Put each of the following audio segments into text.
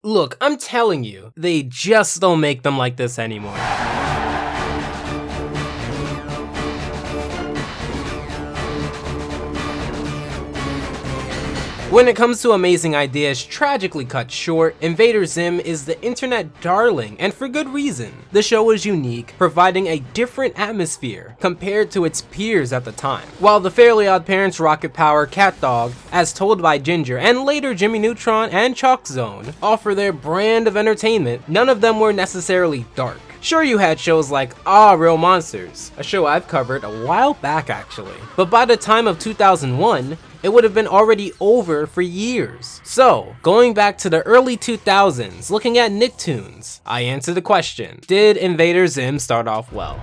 Look, I'm telling you, they just don't make them like this anymore. When it comes to amazing ideas tragically cut short, Invader Zim is the internet darling, and for good reason. The show is unique, providing a different atmosphere compared to its peers at the time. While the Fairly Odd Parents Rocket Power Cat Dog, as told by Ginger, and later Jimmy Neutron and Chalk Zone, offer their brand of entertainment, none of them were necessarily dark. Sure, you had shows like Real Monsters, a show I've covered a while back actually, but by the time of 2001, it would have been already over for years. So, going back to the early 2000s, looking at Nicktoons, I answer the question, did Invader Zim start off well?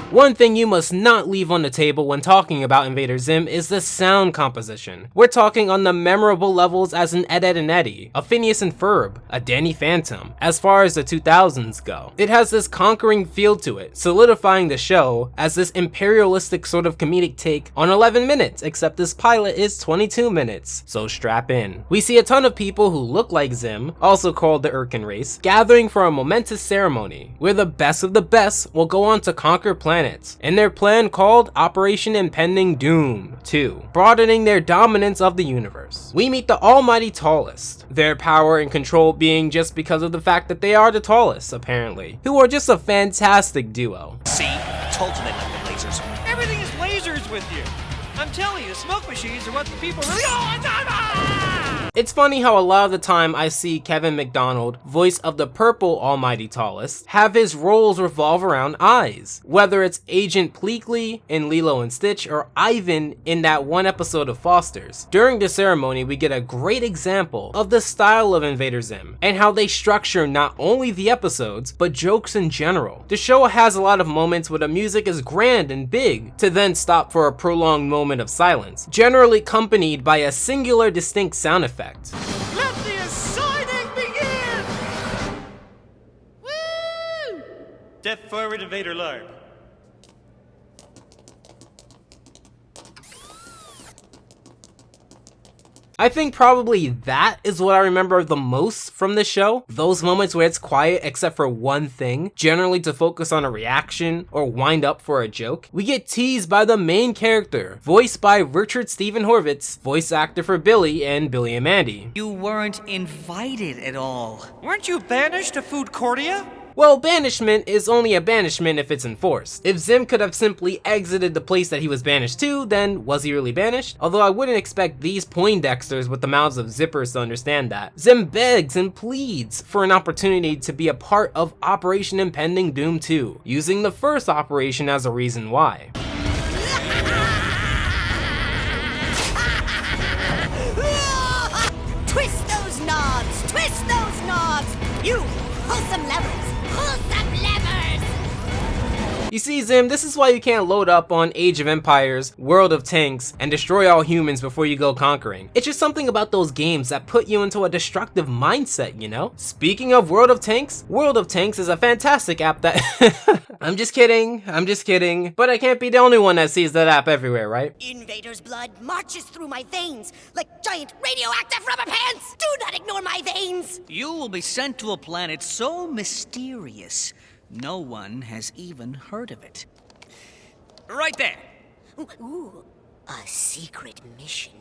One thing you must not leave on the table when talking about Invader Zim is the sound composition. We're talking on the memorable levels as an Ed, Edd and Eddy, a Phineas and Ferb, a Danny Phantom, as far as the 2000s go. It has this conquering feel to it, solidifying the show as this imperialistic sort of comedic take on 11 minutes, except this pilot is 22 minutes, so strap in. We see a ton of people who look like Zim, also called the Urkin race, gathering for a momentous ceremony, where the best of the best will go on to conquer planets in their plan called Operation Impending Doom 2, broadening their dominance of the universe. We meet the almighty tallest, their power and control being just because of the fact that they are the tallest, apparently, who are just a fantastic duo. See, I told you they like the lasers. Everything is lasers with you. I'm telling you, smoke machines are what the people really It's funny how a lot of the time I see Kevin McDonald, voice of the purple almighty tallest, have his roles revolve around eyes. Whether it's Agent Pleakley in Lilo and Stitch or Ivan in that one episode of Foster's. During the ceremony, we get a great example of the style of Invader Zim and how they structure not only the episodes, but jokes in general. The show has a lot of moments where the music is grand and big, to then stop for a prolonged moment of silence, generally accompanied by a singular distinct sound effect. Let the assigning begin! Woo! Step forward, Invader Larb. I think probably that is what I remember the most from the show. Those moments where it's quiet except for one thing, generally to focus on a reaction or wind up for a joke. We get teased by the main character, voiced by Richard Stephen Horvitz, voice actor for Billy and Billy and Mandy. You weren't invited at all. Weren't you banished to Foodcordia? Well, banishment is only a banishment if it's enforced. If Zim could have simply exited the place that he was banished to, then was he really banished? Although I wouldn't expect these Poindexters with the mouths of zippers to understand that. Zim begs and pleads for an opportunity to be a part of Operation Impending Doom 2, using the first operation as a reason why. Twist those knobs! Twist those knobs! You, pull some levers! Pull some levers! You see, Zim, this is why you can't load up on Age of Empires, World of Tanks, and destroy all humans before you go conquering. It's just something about those games that put you into a destructive mindset, you know? Speaking of World of Tanks is a fantastic app that... I'm just kidding, but I can't be the only one that sees that app everywhere, right? Invader's blood marches through my veins like giant radioactive rubber pants! Do not ignore my veins! You will be sent to a planet so mysterious, no one has even heard of it. Right there. Ooh, a secret mission.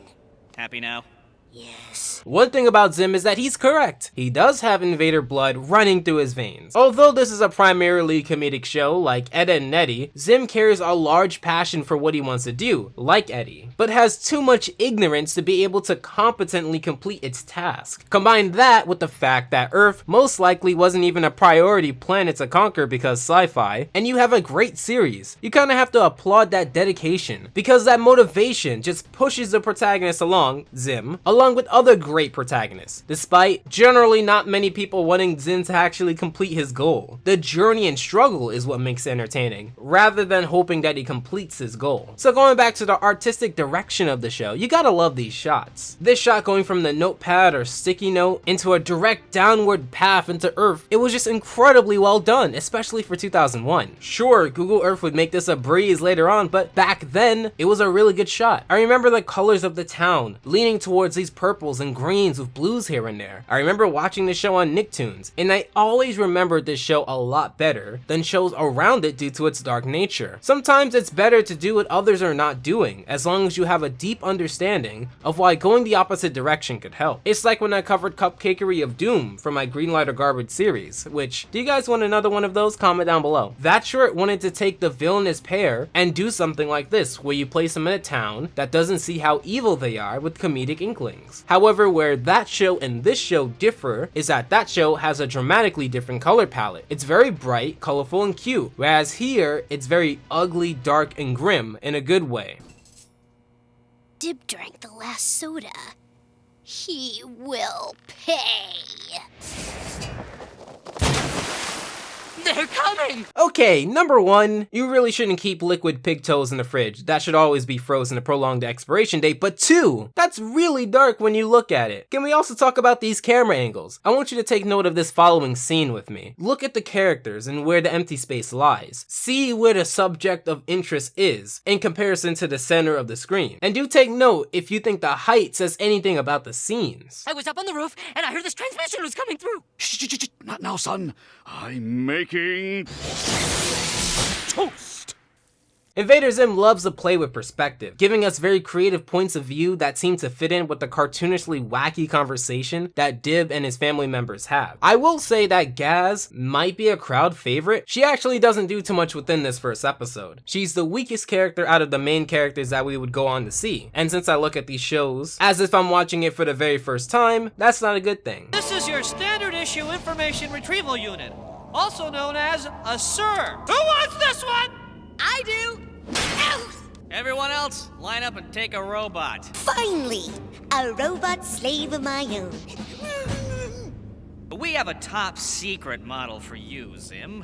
Happy now? Yes. One thing about Zim is that he's correct. He does have invader blood running through his veins. Although this is a primarily comedic show like Ed, Edd and Eddy, Zim carries a large passion for what he wants to do, like Eddy, but has too much ignorance to be able to competently complete its task. Combine that with the fact that Earth most likely wasn't even a priority planet to conquer because sci-fi, and you have a great series. You kinda have to applaud that dedication, because that motivation just pushes the protagonist along, Zim, along with other great protagonists, despite generally not many people wanting Zim to actually complete his goal. The journey and struggle is what makes it entertaining, rather than hoping that he completes his goal. So going back to the artistic direction of the show, you gotta love these shots. This shot going from the notepad or sticky note into a direct downward path into Earth, it was just incredibly well done, especially for 2001. Sure, Google Earth would make this a breeze later on, but back then, it was a really good shot. I remember the colors of the town leaning towards these these purples and greens with blues here and there. I remember watching this show on Nicktoons, and I always remembered this show a lot better than shows around it due to its dark nature. Sometimes it's better to do what others are not doing, as long as you have a deep understanding of why going the opposite direction could help. It's like when I covered Cupcakery of Doom for my Greenlight or Garbage series, which, do you guys want another one of those? Comment down below. That short wanted to take the villainous pair and do something like this, where you place them in a town that doesn't see how evil they are with comedic inklings. However, where that show and this show differ is that show has a dramatically different color palette. It's very bright, colorful, and cute, whereas here, it's very ugly, dark, and grim in a good way. Dib drank the last soda. He will pay. They're coming! Okay, number 1, you really shouldn't keep liquid pig toes in the fridge. That should always be frozen to prolong the expiration date. But 2, that's really dark when you look at it. Can we also talk about these camera angles? I want you to take note of this following scene with me. Look at the characters and where the empty space lies. See where the subject of interest is in comparison to the center of the screen. And do take note if you think the height says anything about the scenes. I was up on the roof, and I heard this transmission was coming through. Shh, not now, son. I'm making toast. Invader Zim loves to play with perspective, giving us very creative points of view that seem to fit in with the cartoonishly wacky conversation that Dib and his family members have. I will say that Gaz might be a crowd favorite. She actually doesn't do too much within this first episode. She's the weakest character out of the main characters that we would go on to see. And since I look at these shows as if I'm watching it for the very first time, that's not a good thing. This is your standard issue information retrieval unit, also known as a SIR. Who wants this one? I do. Ow! Everyone else, line up and take a robot. Finally, a robot slave of my own. We have a top secret model for you, Zim.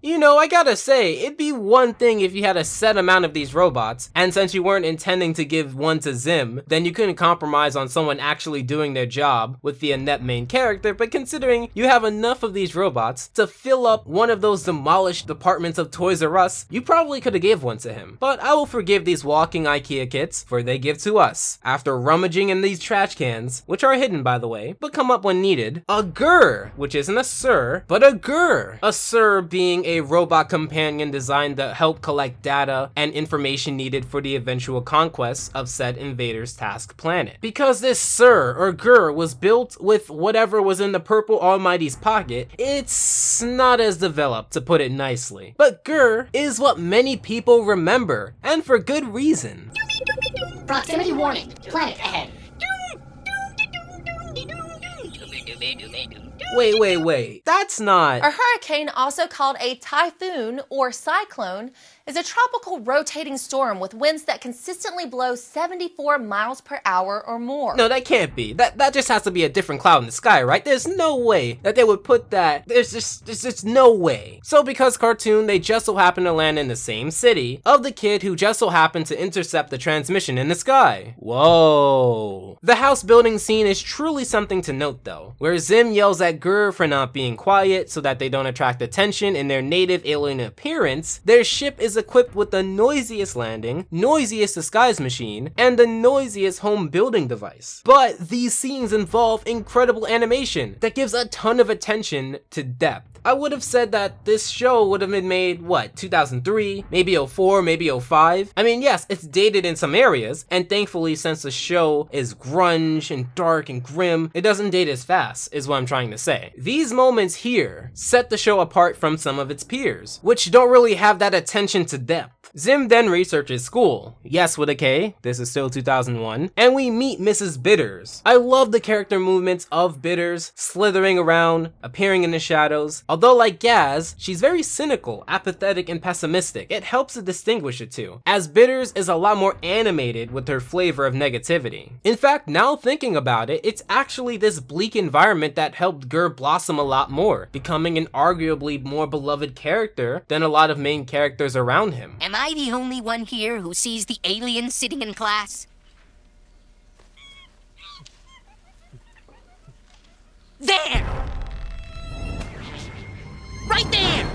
You know, I gotta say, it'd be one thing if you had a set amount of these robots, and since you weren't intending to give one to Zim, then you couldn't compromise on someone actually doing their job with the inept main character, but considering you have enough of these robots to fill up one of those demolished departments of Toys R Us, you probably could've gave one to him. But I will forgive these walking IKEA kits, for they give to us, after rummaging in these trash cans, which are hidden by the way, but come up when needed, a GUR, which isn't a SIR, but a GUR. A SIR being a robot companion designed to help collect data and information needed for the eventual conquest of said invader's task planet. Because this SIR or GUR was built with whatever was in the purple almighty's pocket, it's not as developed, to put it nicely. But GUR is what many people remember, and for good reason. Proximity warning. Planet ahead. Wait, that's not... A hurricane, also called a typhoon or cyclone, is a tropical rotating storm with winds that consistently blow 74 miles per hour or more. No, that can't be. That just has to be a different cloud in the sky, right? There's no way that they would put that. There's just no way. So because cartoon, they just so happen to land in the same city of the kid who just so happened to intercept the transmission in the sky. Whoa. The house building scene is truly something to note though, where Zim yells at GUR for not being quiet so that they don't attract attention in their native alien appearance. Their ship is equipped with the noisiest landing, noisiest disguise machine, and the noisiest home building device. But these scenes involve incredible animation that gives a ton of attention to depth. I would have said that this show would have been made, what, 2003, maybe 04, maybe 05? I mean, yes, it's dated in some areas, and thankfully since the show is grunge and dark and grim, it doesn't date as fast, is what I'm trying to say. These moments here set the show apart from some of its peers, which don't really have that attention to depth. Zim then researches school, yes with a K, this is still 2001, and we meet Mrs. Bitters. I love the character movements of Bitters, slithering around, appearing in the shadows. Although like Gaz, she's very cynical, apathetic, and pessimistic. It helps to distinguish the two, as Bitters is a lot more animated with her flavor of negativity. In fact, now thinking about it, it's actually this bleak environment that helped GUR blossom a lot more, becoming an arguably more beloved character than a lot of main characters around him. Am I the only one here who sees the alien sitting in class? There! Right there!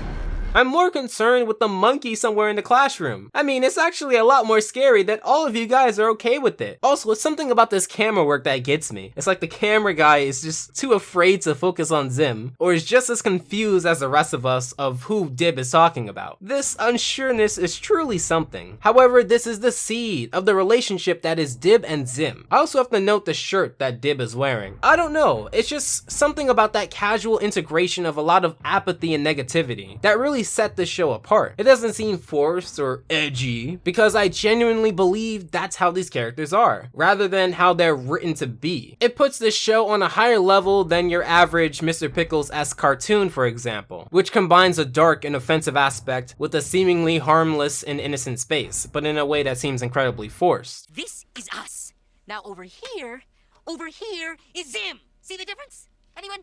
I'm more concerned with the monkey somewhere in the classroom. I mean, it's actually a lot more scary that all of you guys are okay with it. Also, it's something about this camera work that gets me. It's like the camera guy is just too afraid to focus on Zim, or is just as confused as the rest of us of who Dib is talking about. This unsureness is truly something. However, this is the seed of the relationship that is Dib and Zim. I also have to note the shirt that Dib is wearing. I don't know, it's just something about that casual integration of a lot of apathy and negativity that really set this show apart. It doesn't seem forced or edgy, because I genuinely believe that's how these characters are, rather than how they're written to be. It puts this show on a higher level than your average Mr. Pickles-esque cartoon, for example, which combines a dark and offensive aspect with a seemingly harmless and innocent space, but in a way that seems incredibly forced. This is us. Now over here is Zim. See the difference? Anyone?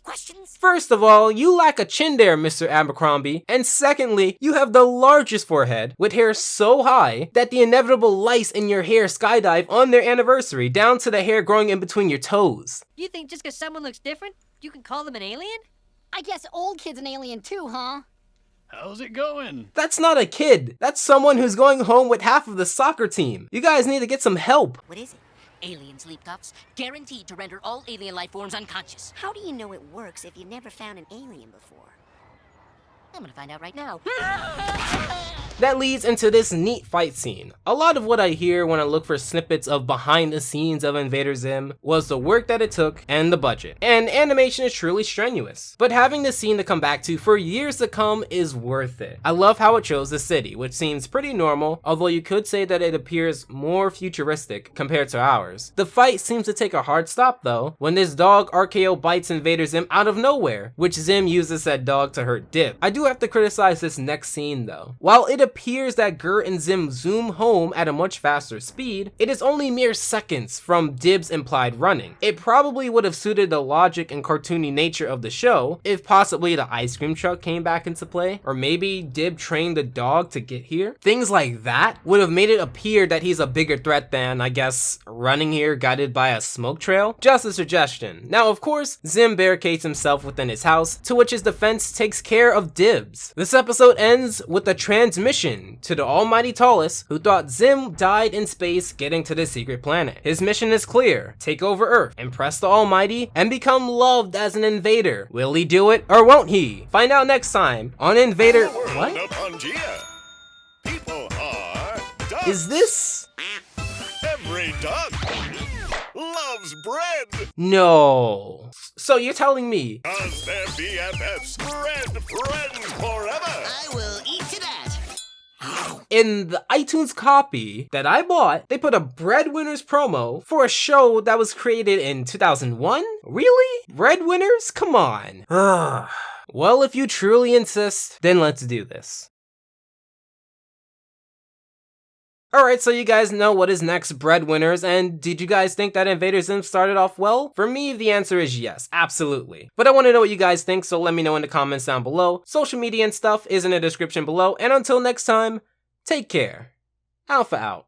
Questions? First of all, you lack a chin there, Mr. Abercrombie. And secondly, you have the largest forehead, with hair so high that the inevitable lice in your hair skydive on their anniversary, down to the hair growing in between your toes. You think just because someone looks different, you can call them an alien? I guess old kid's an alien too, huh? How's it going? That's not a kid. That's someone who's going home with half of the soccer team. You guys need to get some help. What is it? Alien sleep cuffs, guaranteed to render all alien life forms unconscious. How do you know it works if you've never found an alien before? I'm gonna find out right now. That leads into this neat fight scene. A lot of what I hear when I look for snippets of behind the scenes of Invader Zim was the work that it took and the budget. And animation is truly strenuous, but having this scene to come back to for years to come is worth it. I love how it shows the city, which seems pretty normal, although you could say that it appears more futuristic compared to ours. The fight seems to take a hard stop though, when this dog RKO bites Invader Zim out of nowhere, which Zim uses that dog to hurt Dib. I do have to criticize this next scene though. While it appears that Gert and Zim zoom home at a much faster speed, it is only mere seconds from Dib's implied running. It probably would have suited the logic and cartoony nature of the show if possibly the ice cream truck came back into play, or maybe Dib trained the dog to get here. Things like that would have made it appear that he's a bigger threat than, I guess, running here guided by a smoke trail. Just a suggestion. Now of course, Zim barricades himself within his house, to which his defense takes care of Dibs. This episode ends with a transmission to the almighty Tallus, who thought Zim died in space getting to the secret planet. His mission is clear: take over Earth, impress the almighty, and become loved as an invader. Will he do it, or won't he? Find out next time on Invader... What? People are ducks. Is this... Every duck loves bread. No. So you're telling me... Cause they're BFFs, bread friends forever. I will eat to that. In the iTunes copy that I bought, they put a Breadwinners promo for a show that was created in 2001? Really? Breadwinners? Come on. Well, if you truly insist, then let's do this. Alright, so you guys know what is next, Breadwinners, and did you guys think that Invader Zim started off well? For me, the answer is yes, absolutely. But I want to know what you guys think, so let me know in the comments down below. Social media and stuff is in the description below, and until next time, take care. Alpha out.